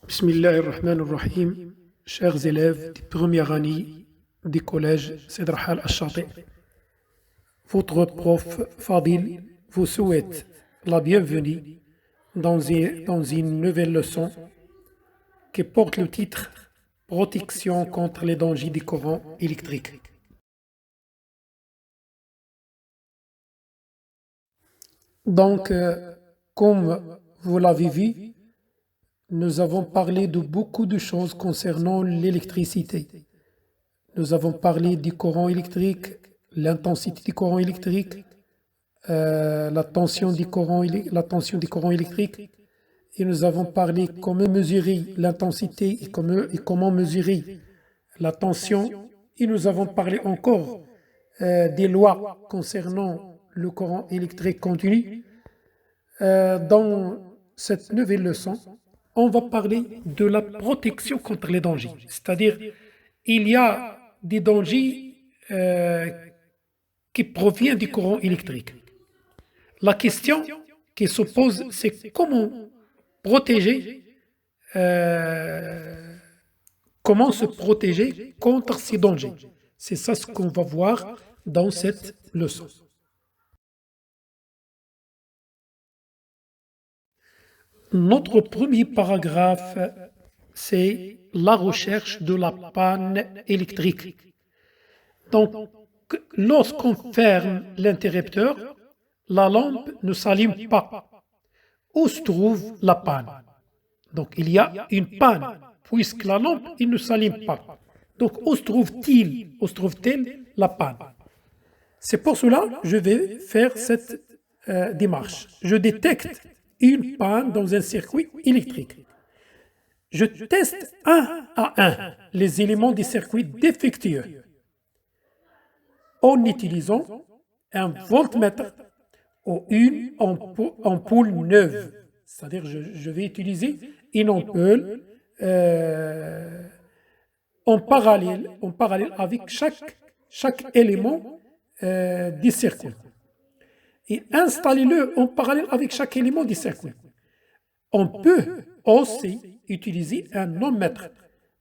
Bismillahirrahmanirrahim. Chers élèves de première année du collège Cedr Hal Al-Shati, votre prof Fadil vous souhaite la bienvenue dans une nouvelle leçon qui porte le titre Protection contre les dangers du courant électrique. Donc, comme vous l'avez vu, nous avons parlé de beaucoup de choses concernant l'électricité. Nous avons parlé du courant électrique, l'intensité du courant électrique, la tension du courant électrique, et nous avons parlé comment mesurer l'intensité et comment mesurer la tension, et nous avons parlé encore des lois concernant le courant électrique continu. Dans cette nouvelle leçon, on va parler de la protection contre les dangers. C'est-à-dire, il y a des dangers qui proviennent du courant électrique. La question qui se pose, c'est comment se protéger contre ces dangers. C'est ça ce qu'on va voir dans cette leçon. Notre premier paragraphe, c'est la recherche de la panne électrique. Donc, lorsqu'on ferme l'interrupteur, la lampe ne s'allume pas. Où se trouve la panne? Donc, il y a une panne, puisque la lampe ne s'allume pas. Donc, où se trouve-t-elle la panne? C'est pour cela que je vais faire cette démarche. Je détecte une panne dans un circuit électrique. Je teste un à un les éléments du circuit défectueux en utilisant un voltmètre ou une ampoule neuve. C'est-à-dire je vais utiliser une ampoule en parallèle avec chaque élément du circuit. Et installez-le en parallèle avec chaque élément du circuit. On peut aussi utiliser un ohmmètre.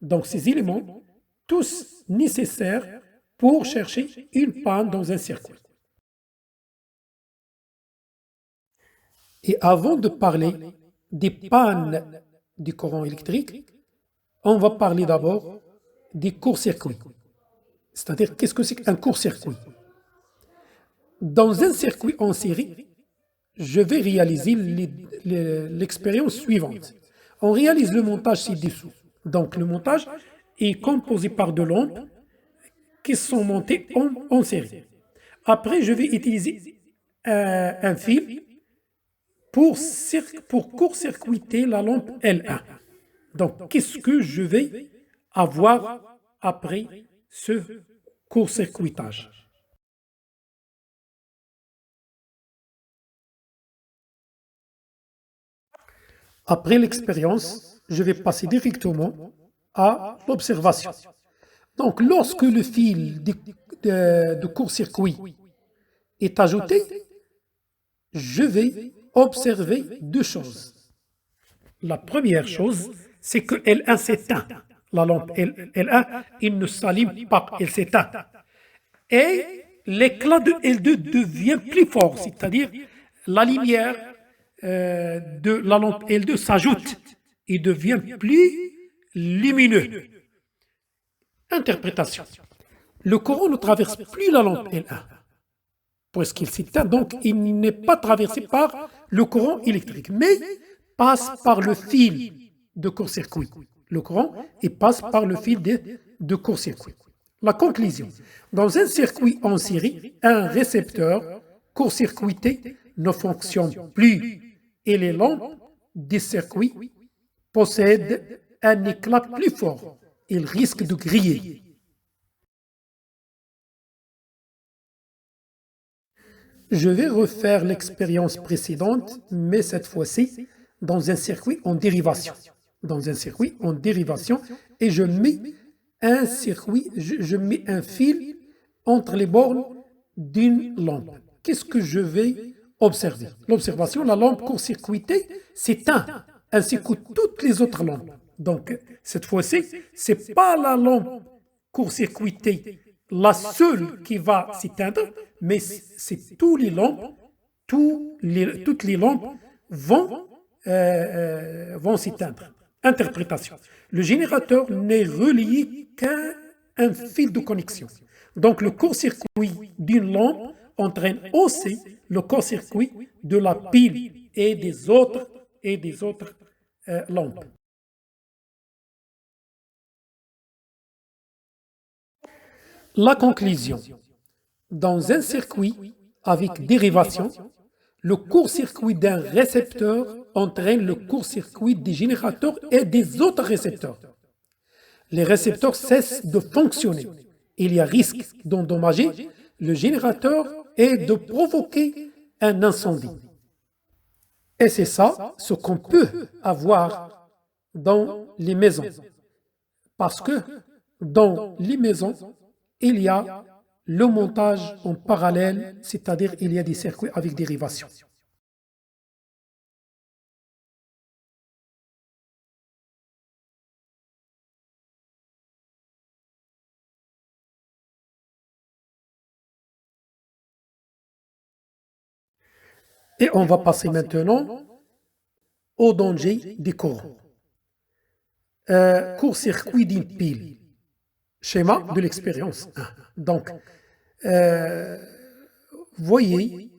Donc ces éléments, tous nécessaires pour chercher une panne dans un circuit. Et avant de parler des pannes du courant électrique, on va parler d'abord des courts-circuits. C'est-à-dire, qu'est-ce que c'est qu'un court-circuit? Dans un circuit en série, je vais réaliser l'expérience suivante. On réalise le montage ci-dessous. Donc, le montage est composé par deux lampes qui sont montées en série. Après, je vais utiliser un fil pour court-circuiter la lampe L1. Donc, qu'est-ce que je vais avoir après ce court-circuitage? Après l'expérience, je vais passer directement à l'observation. Donc, lorsque le fil de court-circuit est ajouté, je vais observer deux choses. La première chose, c'est que L1 s'éteint. La lampe L1, il ne s'allume pas, elle s'éteint. Et l'éclat de L2 devient plus fort, c'est-à-dire la lumière de la lampe L2 s'ajoute et devient plus lumineux. Interprétation. Le courant ne traverse plus la lampe L1, puisqu'il s'éteint, donc il n'est pas traversé par le courant électrique, mais passe par le fil de court-circuit. Le courant, il passe par le fil de court-circuit. La conclusion. Dans un circuit en série, un récepteur court-circuité ne fonctionne plus et les lampes des circuits possèdent un éclat plus fort. Ils risquent de griller. Je vais refaire l'expérience précédente, mais cette fois-ci dans un circuit en dérivation. Et je mets un fil entre les bornes d'une lampe. Qu'est-ce que je vais observer? L'observation, la lampe court-circuitée s'éteint. ainsi que toutes les autres lampes. Donc, cette fois-ci, ce n'est pas la lampe court-circuitée, la seule qui va s'éteindre, mais c'est toutes les lampes vont s'éteindre. Interprétation. Le générateur n'est relié qu'à un fil de connexion. Donc, le court-circuit d'une lampe entraîne aussi le court-circuit de la pile et des autres lampes. La conclusion. Dans un circuit avec dérivation, le court-circuit d'un récepteur entraîne le court-circuit des générateurs et des autres récepteurs. Les récepteurs cessent de fonctionner. Il y a risque d'endommager le générateur et de provoquer un incendie. Et c'est ça ce qu'on peut avoir dans les maisons. Parce que dans les maisons, il y a le montage en parallèle, c'est-à-dire il y a des circuits avec dérivation. Et on va passer maintenant au danger des courants. Court-circuit d'une pile. Schéma de l'expérience 1. Donc, voyez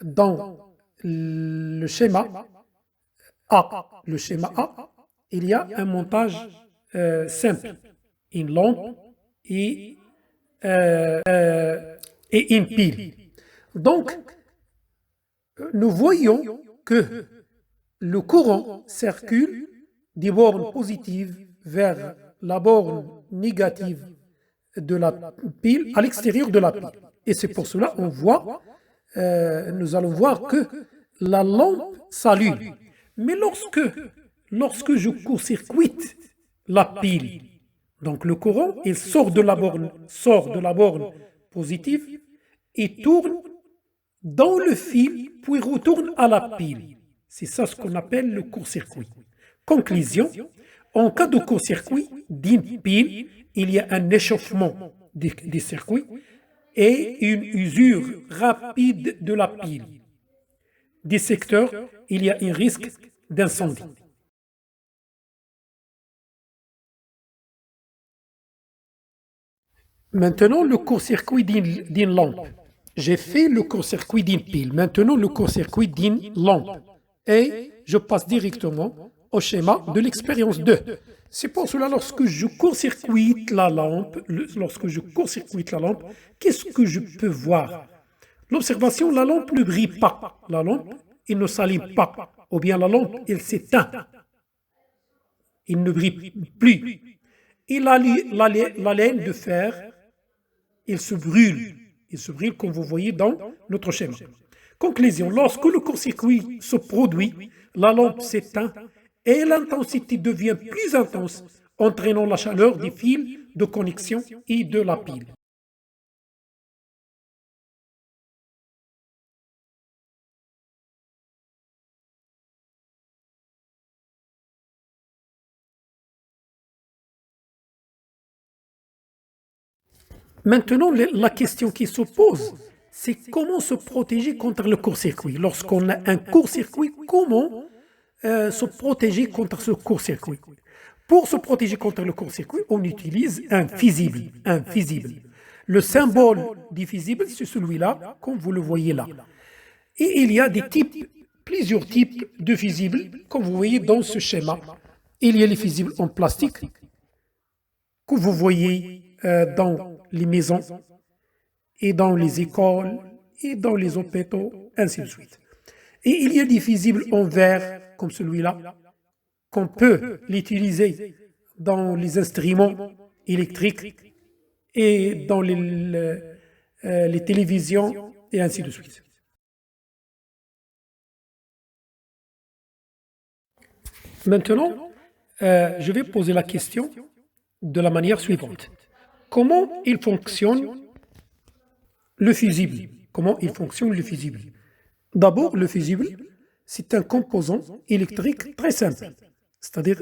dans le schéma A, il y a un montage simple, une lampe et une pile. Donc, nous voyons que le courant circule des bornes positives vers la borne négative de la pile à l'extérieur de la pile. Et c'est pour cela qu'on voit, nous allons voir que la lampe s'allume. Mais lorsque je court-circuite la pile, donc le courant, il sort de la borne positive et tourne dans le fil, puis retourne à la pile. C'est ça ce qu'on appelle le court-circuit. Conclusion, en cas de court-circuit d'une pile, il y a un échauffement des circuits et une usure rapide de la pile. Des secteurs, il y a un risque d'incendie. Maintenant, le court-circuit d'une lampe. J'ai fait le court-circuit d'une pile. Maintenant, le court-circuit d'une lampe. Et je passe directement au schéma de l'expérience 2. C'est pour cela, lorsque je court-circuite la lampe, qu'est-ce que je peux voir? L'observation, la lampe ne brille pas. La lampe, il ne s'allume pas. Ou bien la lampe, elle s'éteint. Il ne brille plus. Et la laine de fer, il se brûle. Il se brûle comme vous voyez dans notre schéma. Conclusion, lorsque le court-circuit se produit, la lampe s'éteint et l'intensité devient plus intense, entraînant la chaleur des fils de connexion et de la pile. Maintenant, la question qui se pose, c'est comment se protéger contre le court-circuit. Lorsqu'on a un court-circuit, comment se protéger contre ce court-circuit? Pour se protéger contre le court-circuit, on utilise un fusible. Le symbole du fusible, c'est celui-là, comme vous le voyez là. Et il y a plusieurs types de fusibles, comme vous voyez dans ce schéma. Il y a les fusibles en plastique, que vous voyez dans les maisons, et dans les écoles, et dans les hôpitaux, ainsi de suite. Et il y a des fusibles en verre, comme celui-là, qu'on peut l'utiliser dans les instruments électriques et dans les télévisions, et ainsi de suite. Maintenant, je vais poser la question de la manière suivante. Comment il fonctionne le fusible? D'abord, le fusible, c'est un composant électrique très simple, c'est-à-dire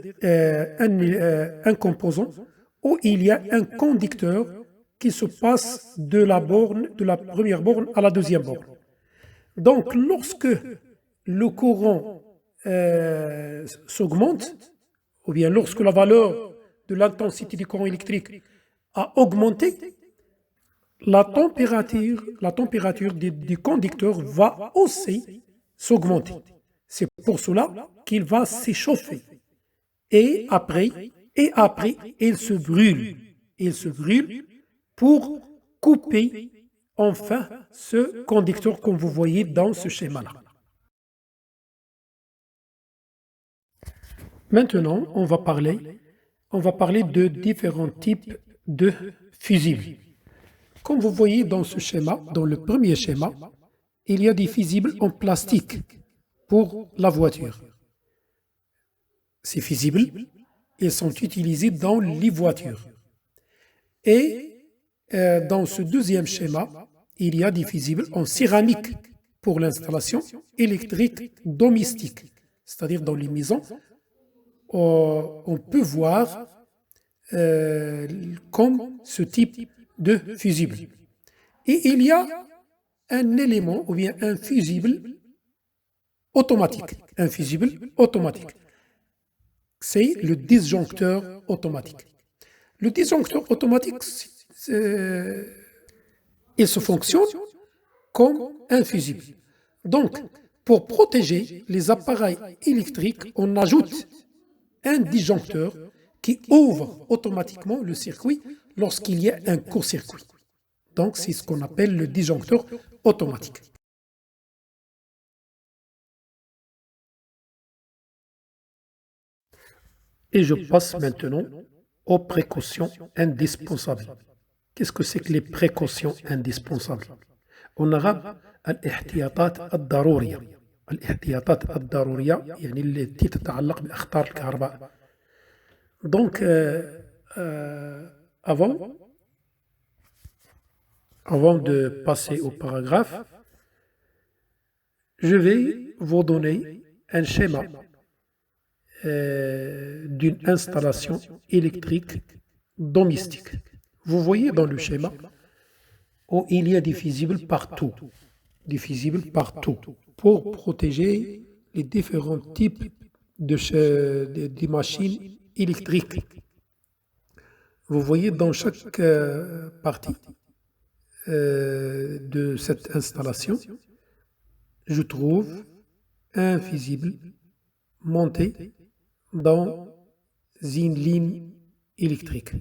un composant où il y a un conducteur qui se passe de la première borne à la deuxième borne. Donc, lorsque le courant s'augmente, ou bien lorsque la valeur de l'intensité du courant électrique a augmenté, la température du conducteur va aussi s'augmenter. C'est pour cela qu'il va s'échauffer. Et après, il se brûle. Il se brûle pour couper enfin ce conducteur comme vous voyez dans ce schéma-là. Maintenant, on va parler de différents types de fusibles. Comme vous voyez dans ce schéma, dans le premier schéma, il y a des fusibles en plastique pour la voiture. Ces fusibles, ils sont utilisés dans les voitures. Et dans ce deuxième schéma, il y a des fusibles en céramique pour l'installation électrique domestique, c'est-à-dire dans les maisons. On peut voir comme ce type de fusible. Et il y a un élément ou bien un fusible automatique. Un fusible automatique. C'est le disjoncteur automatique. Le disjoncteur automatique, il se fonctionne comme un fusible. Donc, pour protéger les appareils électriques, on ajoute un disjoncteur qui ouvre automatiquement le circuit lorsqu'il y a un court-circuit. Donc, c'est ce qu'on appelle le disjoncteur automatique. Et je passe maintenant aux précautions indispensables. Qu'est-ce que c'est que les précautions indispensables? En arabe, الاحتياطات الضرورية. الاحتياطات الضرورية يعني التي تتعلق بأخطار الكهرباء. Donc, avant de passer au paragraphe, je vais vous donner un schéma d'une installation électrique domestique. Vous voyez dans le schéma où il y a des fusibles partout, pour protéger les différents types de machines électriques. Vous voyez dans chaque partie de cette installation, je trouve un fusible monté dans une ligne électrique,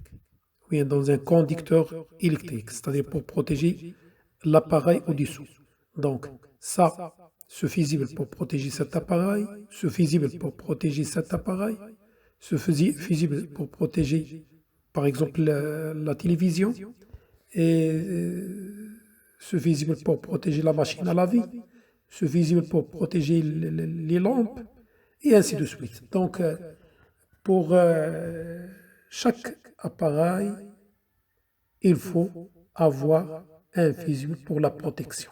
ou bien dans un conducteur électrique, c'est-à-dire pour protéger l'appareil au-dessous. Donc, ça, ce fusible pour protéger cet appareil, ce fusible pour protéger cet appareil, ce fusible pour protéger, par exemple, la télévision, et ce fusible pour protéger la machine à laver, ce fusible pour protéger les lampes, et ainsi de suite. Donc, pour chaque appareil, il faut avoir un fusible pour la protection.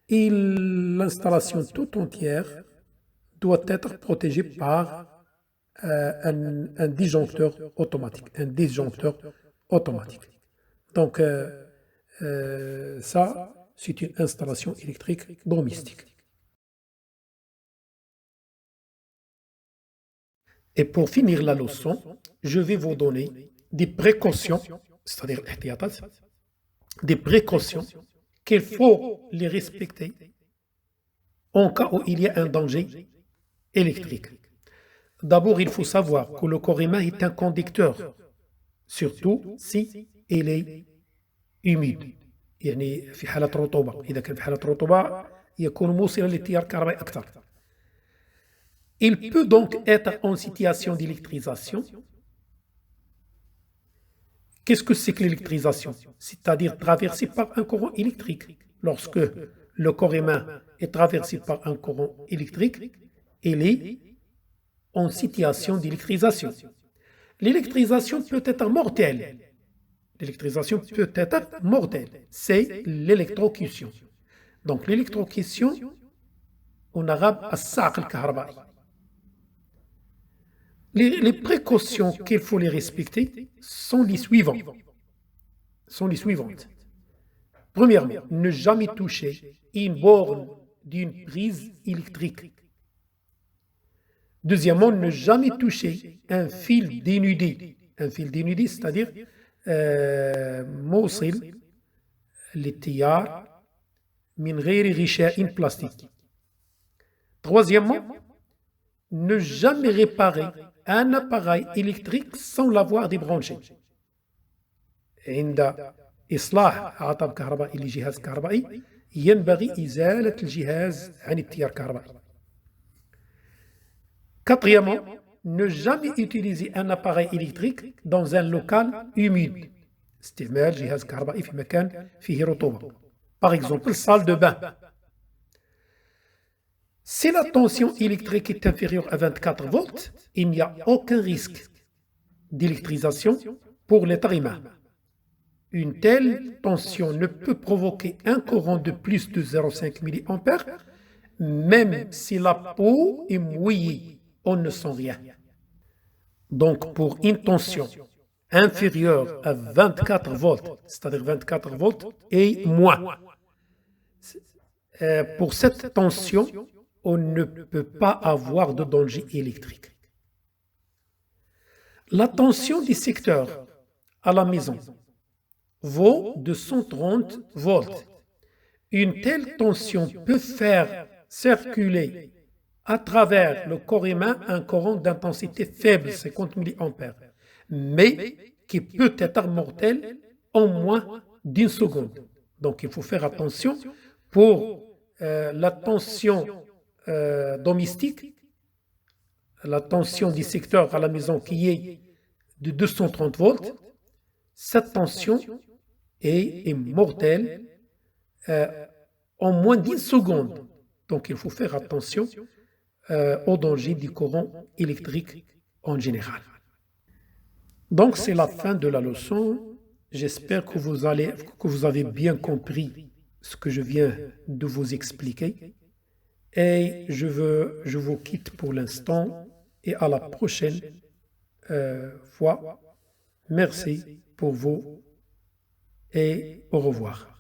Et l'installation tout entière doit être protégée par un disjoncteur automatique. Donc, ça, c'est une installation électrique domestique. Et pour finir la leçon, je vais vous donner des précautions, c'est-à-dire des précautions qu'il faut les respecter en cas où il y a un danger électrique. D'abord, il faut savoir que le corps humain est un conducteur, surtout si il est humide. يعني في حالة رطوبة، إذا كان في حالة رطوبة يكون موصلا للتيار الكهربائي أكثر. Il peut donc être en situation d'électrisation. Qu'est-ce que c'est que l'électrisation? C'est-à-dire traversé par un courant électrique. Lorsque le corps humain est traversé par un courant électrique, il est en situation d'électrisation. L'électrisation peut être mortelle. C'est l'électrocution. Donc l'électrocution, en arabe الساق الكهربائي. Les précautions qu'il faut les respecter sont les suivantes. Premièrement, ne jamais toucher une borne d'une prise électrique. Deuxièmement, ne jamais toucher un fil dénudé. Un fil dénudé, c'est-à-dire موصل للتيار من غير غشاء plastique. Troisièmement, ne jamais réparer un appareil électrique sans l'avoir débranché. عند إصلاح عطب كهربائي لجهاز كهربائي ينبغي إزالة الجهاز عن التيار الكهربائي. Quatrièmement, ne jamais utiliser un appareil électrique dans un local humide. استعمال جهاز كهربائي في مكان فيه رطوبة. Par exemple, salle de bain. Si la tension électrique est inférieure à 24 volts, il n'y a aucun risque d'électrisation pour l'être humain. Une telle tension ne peut provoquer un courant de plus de 0,5 mA, même si la peau est mouillée, on ne sent rien. Donc, pour une tension inférieure à 24 volts, c'est-à-dire 24 volts et moins, pour cette tension, on ne peut pas avoir de danger électrique. La tension du secteur à la maison vaut de 130 volts. Une telle tension peut faire circuler à travers le corps humain un courant d'intensité faible, 50 mA, mais qui peut être mortel en moins d'une seconde. Donc il faut faire attention pour la tension domestique, la tension du secteur à la maison qui est de 230 volts. Cette tension est mortelle en moins d'une seconde. Donc il faut faire attention au danger du courant électrique en général. Donc c'est la fin de la leçon. J'espère que vous avez bien compris ce que je viens de vous expliquer. Et je vous quitte pour l'instant et à la prochaine fois. Merci pour vous et au revoir.